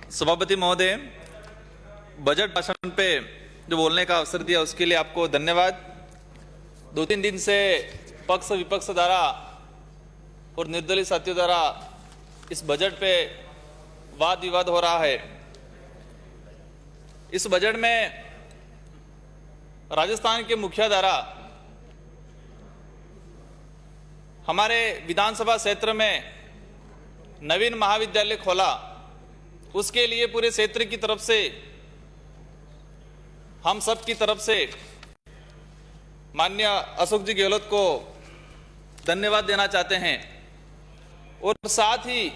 सभापति महोदय, बजट भाषण पे जो बोलने का अवसर दिया उसके लिए आपको धन्यवाद। 2-3 दिन से पक्ष विपक्ष द्वारा और निर्दलीय साथियों द्वारा इस बजट पे वाद विवाद हो रहा है। इस बजट में राजस्थान के मुखिया द्वारा हमारे विधानसभा क्षेत्र में नवीन महाविद्यालय खोला, उसके लिए पूरे क्षेत्र की तरफ से, हम सब की तरफ से माननीय अशोक जी गहलोत को धन्यवाद देना चाहते हैं। और साथ ही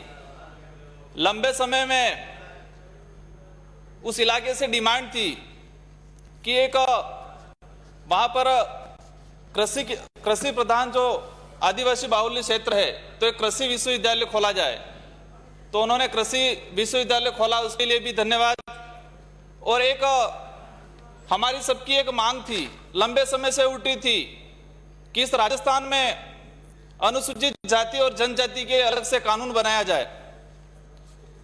लंबे समय में उस इलाके से डिमांड थी कि एक वहां पर कृषि प्रधान जो आदिवासी बाहुल्य क्षेत्र है तो एक कृषि विश्वविद्यालय खोला जाए, तो उन्होंने कृषि विश्वविद्यालय खोला, उसके लिए भी धन्यवाद। और एक हमारी सबकी एक मांग थी, लंबे समय से उठी थी कि इस राजस्थान में अनुसूचित जाति और जनजाति के अलग से कानून बनाया जाए।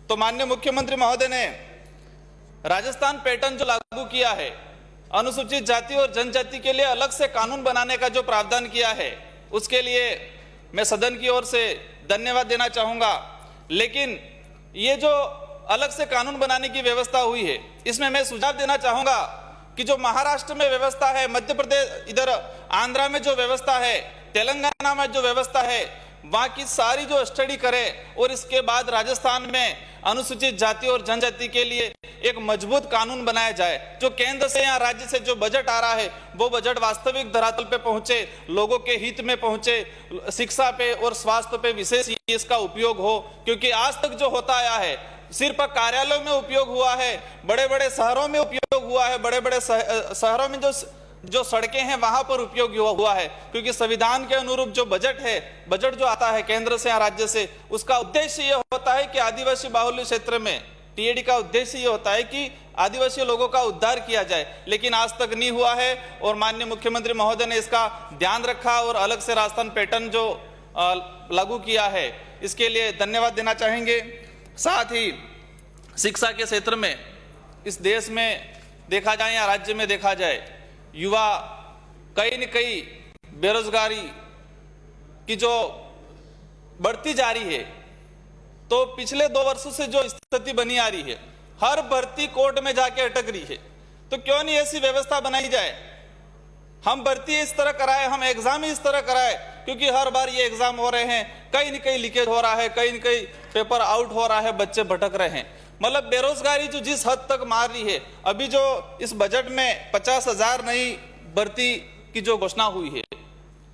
तो माननीय मुख्यमंत्री महोदय ने राजस्थान पैटर्न जो लागू किया है, अनुसूचित जाति और जनजाति के लिए अलग से कानून बनाने का जो प्रावधान किया है, उसके लिए मैं सदन की ओर से धन्यवाद देना चाहूंगा। लेकिन ये जो अलग से कानून बनाने की व्यवस्था हुई है, इसमें मैं सुझाव देना चाहूंगा कि जो महाराष्ट्र में व्यवस्था है, मध्य प्रदेश, इधर आंध्रा में जो व्यवस्था है, तेलंगाना में जो व्यवस्था है, वहां की सारी जो स्टडी करे और इसके बाद राजस्थान में अनुसूचित जाति और जनजाति के लिए एक मजबूत कानून बनाया जाए। जो केंद्र से या राज्य से जो बजट आ रहा है वो बजट वास्तविक धरातल पे पहुंचे, लोगों के हित में पहुंचे, शिक्षा पे और स्वास्थ्य पे विशेष इसका उपयोग हो। क्योंकि आज तक जो होता आया है सिर्फ कार्यालयों में उपयोग हुआ है, बड़े बड़े शहरों में उपयोग हुआ है, बड़े बड़े शहरों में जो सड़कें हैं वहां पर उपयोग हुआ है। क्योंकि संविधान के अनुरूप जो बजट है, बजट जो आता है केंद्र से या राज्य से, उसका उद्देश्य यह होता है कि आदिवासी बाहुल्य क्षेत्र में टीएडी का उद्देश्य यह होता है कि आदिवासी लोगों का उद्धार किया जाए, लेकिन आज तक नहीं हुआ है। और माननीय मुख्यमंत्री महोदय ने इसका ध्यान रखा और अलग से राजस्थान पैटर्न जो लागू किया है, इसके लिए धन्यवाद देना चाहेंगे। साथ ही शिक्षा के क्षेत्र में इस देश में देखा जाए या राज्य में देखा जाए, युवा कहीं न कहीं बेरोजगारी की जो बढ़ती जा रही है, तो पिछले 2 वर्षों से जो स्थिति बनी आ रही है, हर भर्ती कोर्ट में जाके अटक रही है। तो क्यों नहीं ऐसी व्यवस्था बनाई जाए, हम भर्ती इस तरह कराए, हम एग्जाम ही इस तरह कराए। क्योंकि हर बार ये एग्जाम हो रहे हैं, कहीं न कहीं लीकेज हो रहा है, कहीं न कहीं पेपर आउट हो रहा है, बच्चे भटक रहे हैं। मतलब बेरोजगारी जो जिस हद तक मार रही है, अभी जो इस बजट में 50,000 नई भर्ती की जो घोषणा हुई है,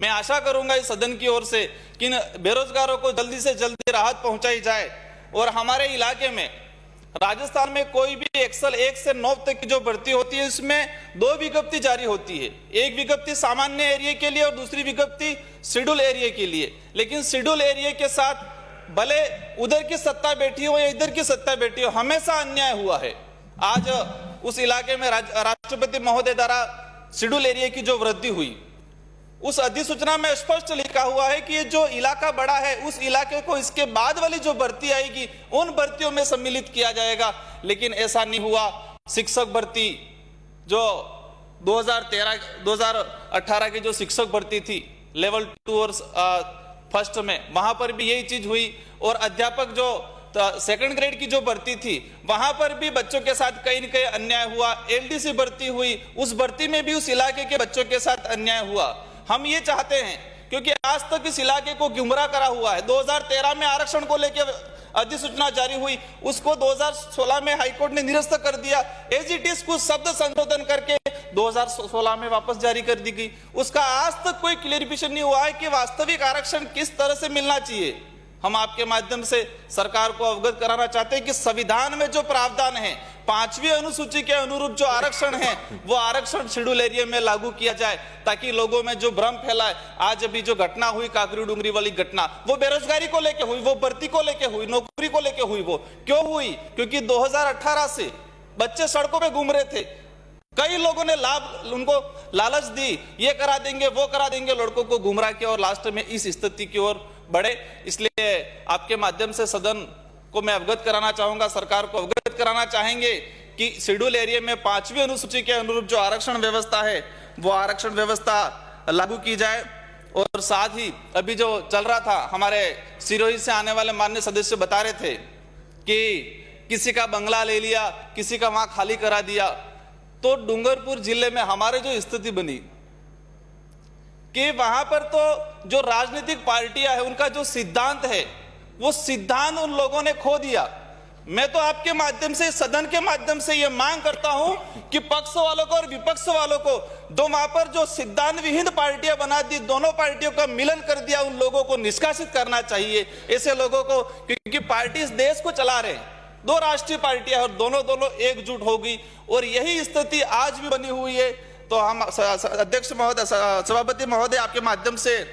मैं आशा करूंगा इस सदन की ओर से कि बेरोजगारों को जल्दी से जल्दी राहत पहुंचाई जाए। और हमारे इलाके में राजस्थान में कोई भी एक्सेल 1 से 9 तक की जो भर्ती होती है, इसमें 2 विज्ञप्ति जारी होती है। एक विज्ञप्ति सामान्य एरिया के लिए और दूसरी विज्ञप्ति शेड्यूल एरिया के लिए। लेकिन शेड्यूल एरिया के साथ भले उधर की सत्ता बैठी हो या इधर की सत्ता बैठी हो, हमेशा अन्याय हुआ है। आज उस इलाके में राष्ट्रपति महोदय द्वारा शेड्यूल एरिया की जो वृद्धि हुई, उस अधिसूचना में स्पष्ट लिखा हुआ है कि ये जो इलाका बड़ा है, उस इलाके को इसके बाद वाली जो भर्ती आएगी उन भर्तियों में सम्मिलित किया जाएगा। लेकिन ऐसा नहीं हुआ। शिक्षक भर्ती जो 2018 की जो शिक्षक भर्ती थी लेवल 2 और फर्स्ट में, वहां पर भी यही चीज हुई। और अध्यापक जो 2nd ग्रेड की जो भर्ती थी, वहां पर भी बच्चों के साथ कहीं न कहीं अन्याय हुआ। एलडीसी भर्ती हुई, उस भर्ती में भी उस इलाके के बच्चों के साथ अन्याय हुआ। हम ये चाहते हैं, क्योंकि आज तक इस इलाके को गुमराह करा हुआ है। 2013 में आरक्षण को लेकर अधिसूचना जारी हुई, उसको 2016 में हाईकोर्ट ने निरस्त कर दिया। एज इट इज कुछ शब्द संशोधन करके 2016 में वापस जारी कर दी गई। उसका आज तक कोई क्लियरिफिकेशन नहीं हुआ है कि वास्तविक आरक्षण किस तरह से मिलना चाहिए। हम आपके माध्यम से सरकार को अवगत कराना चाहते हैं कि संविधान में जो प्रावधान है, 5वीं अनुसूची के अनुरूप जो आरक्षण है, वो आरक्षण शेड्यूल एरिया में लागू किया जाए, ताकि लोगों में जो भ्रम फैलाए। आज अभी जो घटना हुई, काकरी डूंगरी वाली घटना, वो बेरोजगारी को लेके हुई, वो भर्ती को लेके हुई, नौकरी को लेके हुई। वो क्यों हुई? क्योंकि 2018 से बच्चे सड़कों पे घूम रहे थे। कई लोगों ने उनको लालच दी, ये करा देंगे, वो करा देंगे, लड़कों को गुमराह किया और लास्ट में इस स्थिति की ओर बढ़े। इसलिए आपके माध्यम से सदन को मैं अवगत कराना चाहूंगा, सरकार को अवगत कराना चाहेंगे कि शेड्यूल एरिया में 5वीं अनुसूची के अनुरूप जो आरक्षण व्यवस्था है वो आरक्षण व्यवस्था लागू की जाए। और साथ ही अभी जो चल रहा था, हमारे सिरोही से आने वाले माननीय सदस्य बता रहे थे कि किसी का बंगला ले लिया, किसी का वहां खाली करा दिया। तो डूंगरपुर जिले में हमारे जो स्थिति बनी कि वहां पर तो जो राजनीतिक पार्टियां है उनका जो सिद्धांत है वो सिद्धांत उन लोगों ने खो दिया। मैं तो आपके माध्यम से, सदन के माध्यम से ये मांग करता हूं कि पक्ष वालों को और विपक्ष वालों को, दो वहां पर जो सिद्धांत विहीन पार्टियां बना दी, दोनों पार्टियों का मिलन कर दिया, उन लोगों को निष्कासित करना चाहिए। ऐसे लोगों को, क्योंकि पार्टी इस देश को चला रहे हैं, दो राष्ट्रीय पार्टियां और दोनों एकजुट होगी और यही स्थिति आज भी बनी हुई है। तो हम अध्यक्ष महोदय, सभापति महोदय, आपके माध्यम से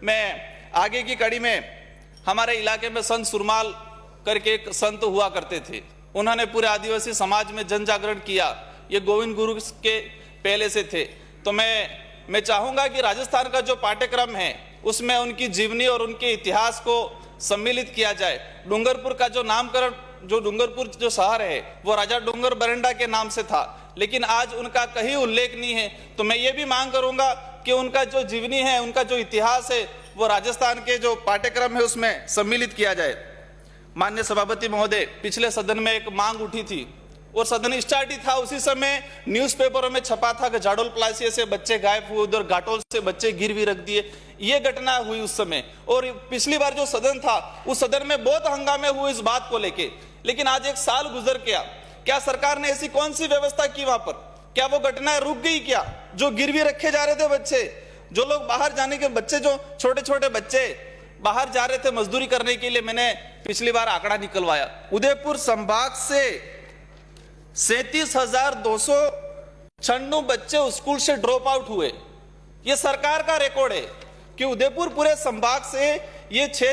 मैं आगे की कड़ी में, हमारे इलाके में संत सुरमाल करके एक संत हुआ करते थे, उन्होंने पूरे आदिवासी समाज में जन जागरण किया। ये गोविंद गुरु के पहले से थे। तो मैं चाहूंगा कि राजस्थान का जो पाठ्यक्रम है उसमें उनकी जीवनी और उनके इतिहास को सम्मिलित किया जाए। डूंगरपुर का जो नामकरण, जो डूंगरपुर जो शहर है वो राजा डूंगर बरंडा के नाम से था, लेकिन आज उनका कहीं उल्लेख नहीं है। तो मैं ये भी मांग करूंगा कि उनका जो जीवनी है, उनका जो इतिहास है वो राजस्थान के जो पाठ्यक्रम है उसमें सम्मिलित किया जाए। माननीय सभापति महोदय, पिछले सदन में एक मांग उठी थी और सदन स्टार्ट ही था, उसी समय न्यूज़पेपरों में छपा था कि जाडोल प्लासिया से बच्चे गायब हुए, उधर घाटोल से बच्चे गिरवी रख दिए। ये घटना हुई उस समय, और पिछली बार जो सदन था उस सदन में बहुत हंगामे हुए इस बात को लेके। लेकिन आज एक साल गुजर गया, क्या सरकार ने ऐसी कौन सी व्यवस्था की वहां पर? क्या वो घटनाएं रुक गई क्या? जो गिरवी रखे जा रहे थे बच्चे, जो लोग बाहर जाने के बच्चे, जो छोटे छोटे बच्चे बाहर जा रहे थे मजदूरी करने के लिए, मैंने पिछली बार आंकड़ा निकलवाया, उदयपुर संभाग से 37,296 बच्चे स्कूल से ड्रॉप आउट हुए। ये सरकार का रिकॉर्ड है कि उदयपुर पूरे संभाग से ये 6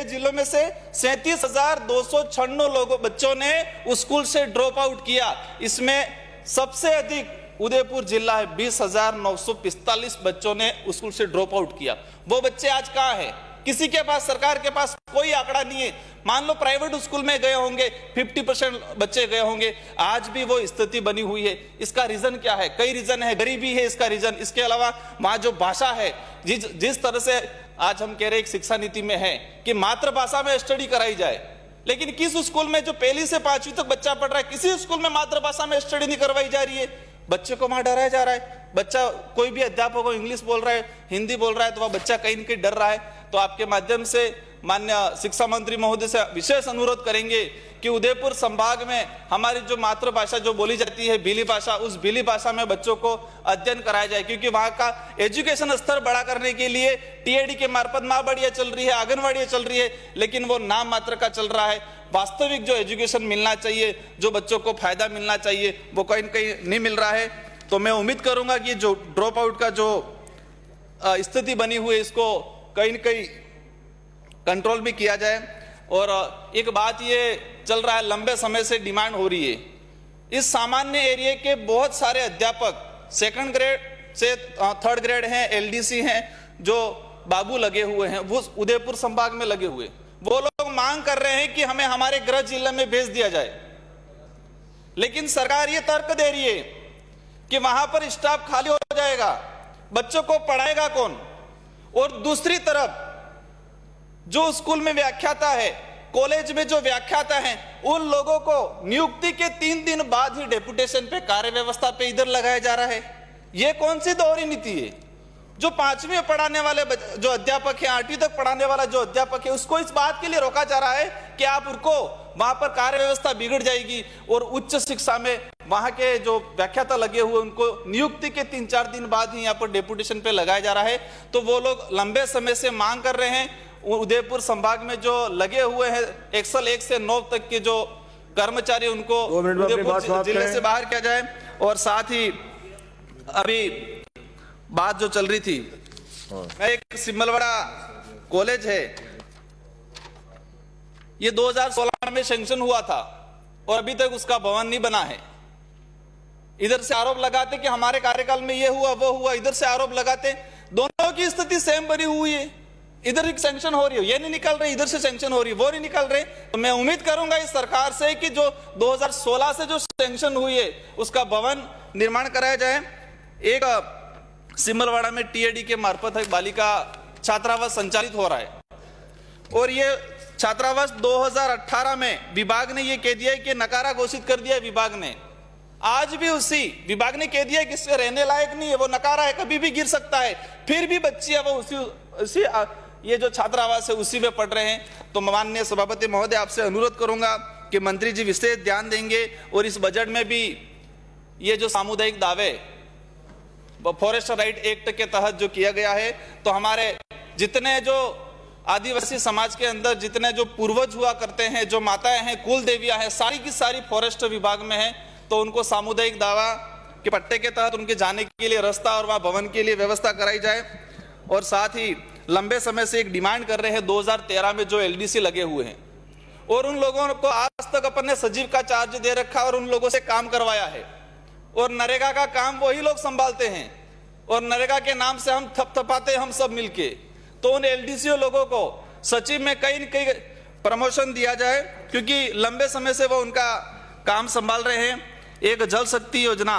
जिलों में से 37,296 लोगों बच्चों ने स्कूल से ड्रॉप आउट किया। इसमें सबसे अधिक उदयपुर जिला है, 20,945 बच्चों ने स्कूल से ड्रॉप आउट किया। वो बच्चे आज कहाँ हैं? किसी के पास, सरकार के पास कोई आंकड़ा नहीं है। मान लो प्राइवेट स्कूल में गए होंगे, 50% बच्चे गए होंगे, आज भी वो स्थिति बनी हुई है। इसका रीजन क्या है? कई रीजन है, गरीबी है इसका रीजन। इसके अलावा वहां जो भाषा है, जिस तरह से आज हम कह रहे हैं शिक्षा नीति में है कि मातृभाषा में स्टडी कराई जाए, लेकिन किस स्कूल में जो 1 से 5वीं तक बच्चा पढ़ रहा है, किसी स्कूल में मातृभाषा में स्टडी नहीं करवाई जा रही है। बच्चे को वहां डराया जा रहा है। बच्चा, कोई भी अध्यापक को इंग्लिश बोल रहा है, हिंदी बोल रहा है, तो वह बच्चा कहीं न कहीं डर रहा है। तो आपके माध्यम से माननीय शिक्षा मंत्री महोदय से विशेष अनुरोध करेंगे कि उदयपुर संभाग में हमारी जो मातृभाषा जो बोली जाती है भीली भाषा, उस भीली भाषा में बच्चों को अध्ययन कराया जाए, क्योंकि वहां का एजुकेशन स्तर बढ़ा करने के लिए टीएडी के मार्फत माँ बढ़िया चल रही है, आंगनवाड़ियां चल रही है, लेकिन वो नाम मात्र का चल रहा है। वास्तविक जो एजुकेशन मिलना चाहिए, जो बच्चों को फायदा मिलना चाहिए, वो कहीं न कहीं नहीं मिल रहा है। तो मैं उम्मीद करूंगा कि जो ड्रॉप आउट का जो स्थिति बनी हुई है इसको कहीं न कहीं कंट्रोल भी किया जाए। और एक बात ये चल रहा है, लंबे समय से डिमांड हो रही है, इस सामान्य एरिया के बहुत सारे अध्यापक 2nd ग्रेड से 3rd ग्रेड हैं, एलडीसी हैं, जो बाबू लगे हुए हैं, वो उदयपुर संभाग में लगे हुए, वो लोग मांग कर रहे हैं कि हमें हमारे गृह जिले में भेज दिया जाए। लेकिन सरकार ये तर्क दे रही है कि वहां पर स्टाफ खाली हो जाएगा, बच्चों को पढ़ाएगा कौन? और दूसरी तरफ जो स्कूल में व्याख्याता है, कॉलेज में जो व्याख्याता हैं, उन लोगों को नियुक्ति के 3 दिन बाद ही डेपुटेशन पे, कार्य व्यवस्था पे इधर लगाया जा रहा है। ये कौन सी दोहरी नीति है? जो 5वीं में पढ़ाने वाले जो अध्यापक है, 8वीं तक पढ़ाने वाला जो अध्यापक है, उसको इस बात के लिए रोका जा रहा है कि आप उनको, वहां पर कार्य व्यवस्था बिगड़ जाएगी, और उच्च शिक्षा में वहां के जो व्याख्याता लगे हुए उनको नियुक्ति के 3-4 दिन बाद ही यहाँ पर डेपुटेशन पे लगाया जा रहा है। तो वो लोग लंबे समय से मांग कर रहे हैं, उदयपुर संभाग में जो लगे हुए हैं एक्सल 1 से 9 तक के जो कर्मचारी, उनको उदयपुर जिले से बाहर किया जाए। और साथ ही अभी बात जो चल रही थी, मैं एक सिमलवाड़ा कॉलेज है, ये 2016 में सैंक्शन हुआ था और अभी तक उसका भवन नहीं बना है। इधर से आरोप लगाते कि हमारे कार्यकाल में ये हुआ वो हुआ, इधर से आरोप लगाते, दोनों की स्थिति सेम बनी हुई है। इधर ही सैंक्शन हो रही है, ये नहीं निकल रही, इधर से सैंक्शन हो रही है, वो नहीं निकल रहे। तो मैं उम्मीद करूंगा इस सरकार से कि जो 2016 से जो सैंक्शन हुई है उसका भवन निर्माण कराया जाए। एक सिमलवाड़ा में टीएडी के मार्फत एक बालिका छात्रावास संचालित हो रहा है और ये छात्रावास 2018 में विभाग ने ये कह दिया है कि नकारा घोषित कर दिया है विभाग ने। आज भी उसी विभाग ने कह दिया है कि इसमें रहने लायक नहीं है, वो नकारा है, कभी भी गिर सकता है, फिर भी बच्चियां वो उसी ये जो छात्रावास है उसी में पढ़ रहे हैं। तो माननीय सभापति महोदय, आपसे अनुरोध करूंगा कि मंत्री जी विशेष ध्यान देंगे और इस बजट में भी ये जो सामुदायिक दावे फॉरेस्ट राइट एक्ट के तहत जो किया गया है, तो हमारे जितने जो आदिवासी समाज के अंदर जितने जो पूर्वज हुआ करते हैं, जो माताएं हैं, कुल देवियां हैं, सारी की सारी फॉरेस्ट विभाग में है, तो उनको सामुदायिक दावा के पट्टे के तहत उनके जाने के लिए रास्ता और वहां भवन के लिए व्यवस्था कराई जाए। और साथ ही लंबे समय से एक डिमांड कर रहे हैं 2013 में जो एलडीसी लगे हुए हैं और उन लोगों को आज तक अपन ने सचिव का चार्ज दे रखा और उन लोगों से काम करवाया है और नरेगा का काम वही लोग संभालते हैं और नरेगा के नाम से हम थपथपाते हैं हम सब मिलके। तो उन एलडीसी लोगों को सचिव में कहीं न कहीं प्रमोशन दिया जाए, क्योंकि लंबे समय से वो उनका काम संभाल रहे हैं। एक जल शक्ति योजना,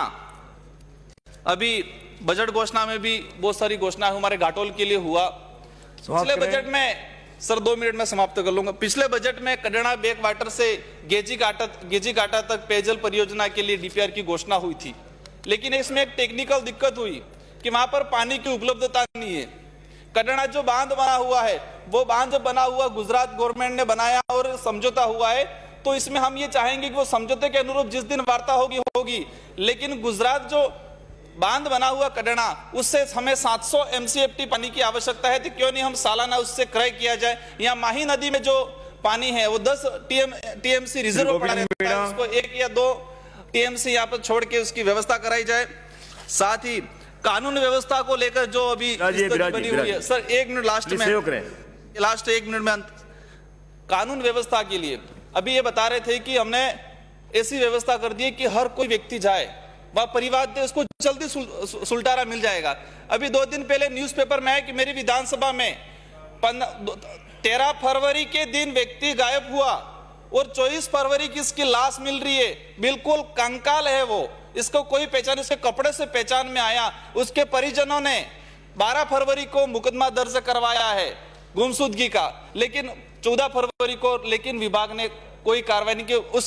अभी बजट घोषणा में भी बहुत सारी घोषणा हमारे घाटोल के लिए हुआ। पिछले बजट में, सर 2 मिनट में समाप्त कर लूंगा, पिछले बजट में कडेना बैक वाटर से गेजी घाटा तक पेयजल परियोजना के लिए डीपीआर की घोषणा हुई थी, लेकिन इसमें एक टेक्निकल दिक्कत हुई कि वहां पर पानी की उपलब्धता नहीं है। कडेना जो बांध बना हुआ है, वो बांध बना हुआ गुजरात गवर्नमेंट ने बनाया और समझौता हुआ है, तो इसमें हम ये चाहेंगे कि वो समझौते के अनुरूप जिस दिन वार्ता होगी, लेकिन गुजरात जो बांध बना हुआ कडेना, उससे हमें 700 MCFT पानी की आवश्यकता है, तो क्यों नहीं हम सालाना उससे क्रय किया जाए। यहाँ माही नदी में जो पानी है वो 10 TMC रिजर्व पड़ा रहता है, उसको 1 या 2 TMC यहाँ पर छोड़ के उसकी व्यवस्था कराई जाए। साथ ही कानून व्यवस्था को लेकर जो अभी बनी हुई है, सर 1 मिनट लास्ट 1 मिनट में कानून व्यवस्था के लिए अभी ये बता रहे थे कि हमने ऐसी व्यवस्था कर दी है कि हर कोई व्यक्ति जाए, वह परिवार दे, उसको जल्दी सुलटारा मिल जाएगा। अभी 2 दिन पहले न्यूज़पेपर में है कि मेरी विधानसभा में 13 फरवरी के दिन व्यक्ति गायब हुआ और 24 फरवरी की इसकी लाश मिल रही है, बिल्कुल कंकाल है वो, इसको कोई पहचान, इसके कपड़े से पहचान में आया। उसके परिजनों ने 12 फरवरी को मुकदमा दर्ज करवाया है गुमशुदगी का, लेकिन 14 फरवरी को लेकिन विभाग ने कोई कार्रवाई नहीं की। उस